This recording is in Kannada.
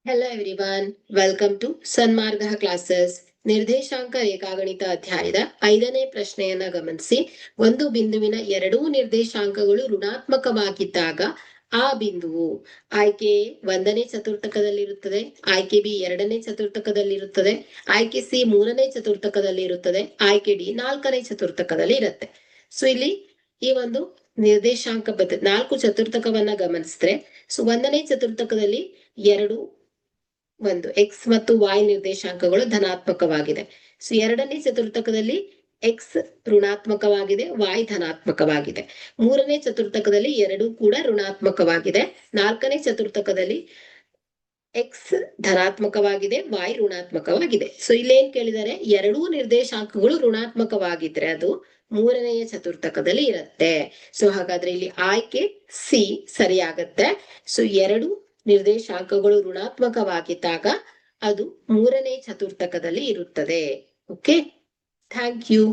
Hello everyone, welcome to Sanmarga classes. ನಿರ್ದೇಶಾಂಕ ರೇಖಾಗಣಿತ ಅಧ್ಯಾಯದ 5ನೇ ಪ್ರಶ್ನೆಯನ್ನ ಗಮನಿಸಿ. ಒಂದು ಬಿಂದುವಿನ ಎರಡೂ ನಿರ್ದೇಶಾಂಕಗಳು ಋಣಾತ್ಮಕವಾಗಿದ್ದಾಗ ಆ ಬಿಂದುವು ಆಯ್ಕೆ 1ನೇ ಚತುರ್ಥಕದಲ್ಲಿರುತ್ತದೆ, ಆಯ್ಕೆ ಬಿ 2ನೇ ಚತುರ್ಥಕದಲ್ಲಿರುತ್ತದೆ, ಆಯ್ಕೆ ಸಿ 3ನೇ ಚತುರ್ಥಕದಲ್ಲಿ ಇರುತ್ತದೆ, ಆಯ್ಕೆ ಡಿ 4ನೇ ಚತುರ್ಥಕದಲ್ಲಿ ಇರುತ್ತೆ. ಸೊ ಇಲ್ಲಿ ಈ ಒಂದು ನಿರ್ದೇಶಾಂಕ 4 ಚತುರ್ಥಕವನ್ನ ಗಮನಿಸಿದ್ರೆ, ಸೊ 1ನೇ ಚತುರ್ಥಕದಲ್ಲಿ ಒಂದು ಎಕ್ಸ್ ಮತ್ತು ವೈ ನಿರ್ದೇಶಾಂಕಗಳು ಧನಾತ್ಮಕವಾಗಿದೆ. ಸೊ 2ನೇ ಚತುರ್ಥಕದಲ್ಲಿ ಎಕ್ಸ್ ಋಣಾತ್ಮಕವಾಗಿದೆ, ವೈ ಧನಾತ್ಮಕವಾಗಿದೆ. 3ನೇ ಚತುರ್ಥಕದಲ್ಲಿ ಎರಡೂ ಕೂಡ ಋಣಾತ್ಮಕವಾಗಿದೆ. 4ನೇ ಚತುರ್ಥಕದಲ್ಲಿ ಎಕ್ಸ್ ಧನಾತ್ಮಕವಾಗಿದೆ, ವೈ ಋಣಾತ್ಮಕವಾಗಿದೆ. ಸೊ ಇಲ್ಲೇನ್ ಕೇಳಿದರೆ, ಎರಡೂ ನಿರ್ದೇಶಾಂಕಗಳು ಋಣಾತ್ಮಕವಾಗಿದ್ರೆ ಅದು 3ನೆಯ ಚತುರ್ಥಕದಲ್ಲಿ ಇರುತ್ತೆ. ಸೊ ಹಾಗಾದ್ರೆ ಇಲ್ಲಿ ಆಯ್ಕೆ ಸಿ ಸರಿಯಾಗತ್ತೆ. ಸೊ ಎರಡು ನಿರ್ದೇಶಾಂಕಗಳು ಋಣಾತ್ಮಕವಾಗಿದ್ದಾಗ ಅದು 3ನೇ ಚತುರ್ಥಕದಲ್ಲಿ ಇರುತ್ತದೆ. Okay, thank you.